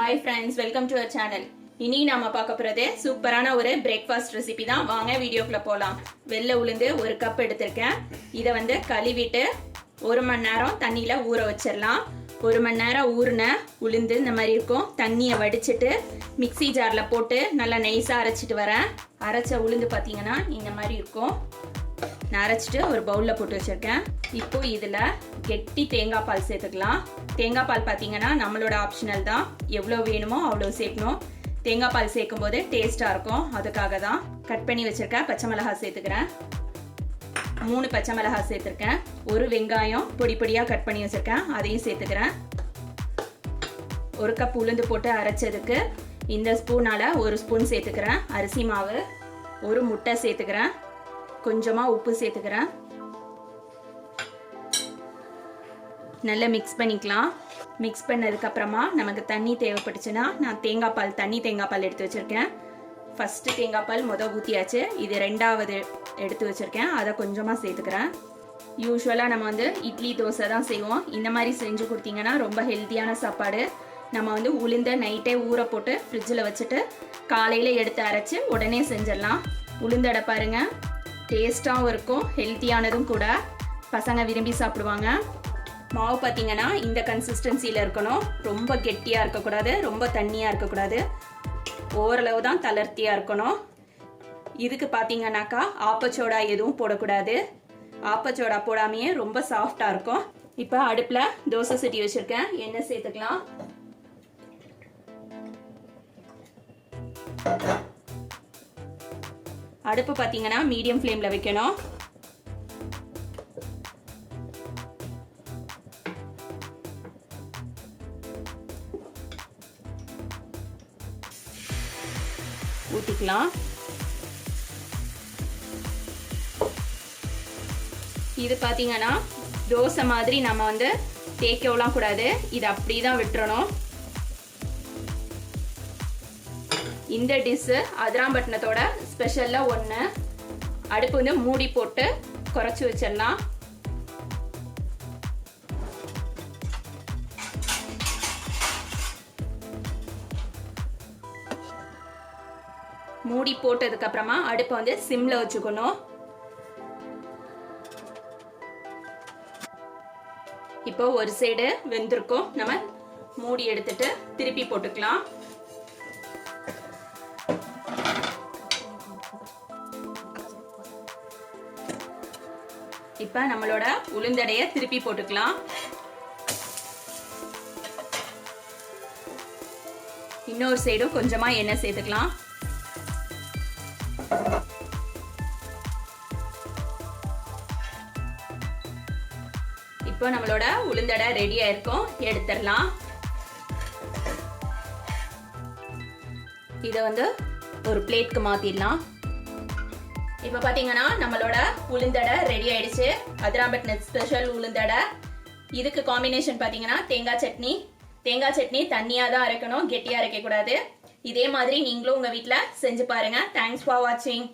Hi friends, welcome to our channel. இன்னைக்கு நாம பார்க்க போறது சூப்பரான ஒரு பிரேக்ஃபாஸ்ட் ரெசிபி தான். வாங்க வீடியோக்குள்ள போலாம். வெள்ளை உளுந்து 1 கப் எடுத்துர்க்கேன். இத வந்து கழுவிட்டு 1 மணி நேரம் தண்ணியில ஊற வச்சிரலாம். 1 மணி நேரம் ஊறின உளுந்து இந்த மாதிரி இருக்கும். தண்ணியை வடிச்சிட்டு மிக்ஸி ஜார்ல போட்டு நல்லா நைஸா அரைச்சிட்டு வரேன். அரைச்ச உளுந்து பாத்தீங்கன்னா இந்த மாதிரி இருக்கும். நான் அரைச்சிட்டு ஒரு பவுல்ல போட்டு வச்சிருக்கேன். இப்போ இதுல கெட்டி தேங்காய் பால் சேர்த்துக்கலாம். தேங்காய் பால் பாத்தீங்கன்னா நம்மளோட ஆப்ஷனல் தான். எவ்வளவு வேணுமோ அவ்வளவு சேர்க்கணும். தேங்காய் பால் சேர்க்கும் போது டேஸ்டா இருக்கும். அதுக்காக தான் கட் பண்ணி வச்சிருக்க பச்சை மிளகாய் சேர்த்துக்கிறேன். 3 பச்சை மிளகாய் சேர்த்துருக்கேன். ஒரு வெங்காயம் பொடி பொடியா கட் பண்ணி வச்சிருக்கேன், அதையும் சேர்த்துக்கிறேன். 1 கப் உளுந்து போட்டு அரைச்சதுக்கு இந்த ஸ்பூனால 1 ஸ்பூன் சேர்த்துக்கிறேன். அரிசி மாவு, 1 முட்டை சேர்த்துக்கிறேன். கொஞ்சமா உப்பு சேர்த்துக்கிறேன். நல்லா மிக்ஸ் பண்ணிக்கலாம். மிக்ஸ் பண்ணதுக்கு அப்புறமா நமக்கு தண்ணி தேவைப்பட்டுச்சுன்னா நான் தேங்காய் பால் எடுத்து வச்சிருக்கேன். ஃபர்ஸ்ட் தேங்காய் பால் ஊற்றியாச்சு. இது 2வது எடுத்து வச்சிருக்கேன். அதை கொஞ்சமா சேர்த்துக்கிறேன். யூஸ்வலா நம்ம வந்து இட்லி தோசை தான் செய்வோம். இந்த மாதிரி செஞ்சு கொடுத்தீங்கன்னா ரொம்ப ஹெல்த்தியான சாப்பாடு. நம்ம வந்து உளுந்த நைட்டே ஊற போட்டு ஃப்ரிட்ஜில் வச்சுட்டு காலையில எடுத்து அரைச்சு உடனே செஞ்சிடலாம். உளுந்தடை பாருங்க, டேஸ்டாகவும் இருக்கும், ஹெல்த்தியானதும் கூட. பசங்க விரும்பி சாப்பிடுவாங்க. மாவு பார்த்தீங்கன்னா இந்த கன்சிஸ்டன்சியில் இருக்கணும். ரொம்ப கெட்டியாக இருக்கக்கூடாது, ரொம்ப தண்ணியாக இருக்கக்கூடாது. ஓரளவு தான் தளர்த்தியாக இருக்கணும். இதுக்கு பார்த்தீங்கன்னாக்கா ஆப்பச்சோடா எதுவும் போடக்கூடாது. ஆப்பச்சோடா போடாமையே ரொம்ப சாஃப்டாக இருக்கும். இப்போ அடுப்பில் தோசை சட்டி வச்சுருக்கேன். எண்ணெய் சேர்த்துக்கலாம். அடுப்பு பார்த்தீங்கன்னா மீடியம் ஃப்ளேமில் வைக்கணும். ஊற்றிக்கலாம். இது பார்த்தீங்கன்னா தோசை மாதிரி நம்ம வந்து தேய்க்கவும் கூடாது. இது அப்படி தான் விட்டுறணும். இந்த டிஷ்ஷு அதிராம்பட்டினத்தோட ஸ்பெஷலில் ஒன்று. அடுப்பு வந்து மூடி போட்டு குறைச்சி வச்சிடலாம். மூடி போட்டதுக்கு அப்புறமா அடுப்பை வந்து சிம்ல வச்சுக்கணும். இப்போ ஒரு சைடு வெந்திருக்கும். நம்ம மூடி எடுத்துட்டு திருப்பி போட்டுக்கலாம். இப்ப நம்மளோட உளுந்தடைய திருப்பி போட்டுக்கலாம். இன்னொரு சைடும் கொஞ்சமா எண்ணெய் சேர்த்துக்கலாம். இப்போ நம்மளோட உளுந்தடை ரெடியா இருக்கும். எடுத்துடலாம். இதை வந்து ஒரு பிளேட்க்கு மாத்திடலாம். இப்போ பார்த்தீங்கன்னா நம்மளோட உளுந்தடை ரெடி ஆயிடுச்சு. அதிராம்பட்டினம் ஸ்பெஷல் உளுந்தடை. இதுக்கு காம்பினேஷன் பார்த்தீங்கன்னா தேங்காய் சட்னி. தேங்காய் சட்னி தண்ணியாக தான் அரைக்கணும், கெட்டியாக அரைக்கக்கூடாது. இதே மாதிரி நீங்களும் உங்கள் வீட்டில் செஞ்சு பாருங்க. தேங்க்ஸ் ஃபார் வாட்சிங்.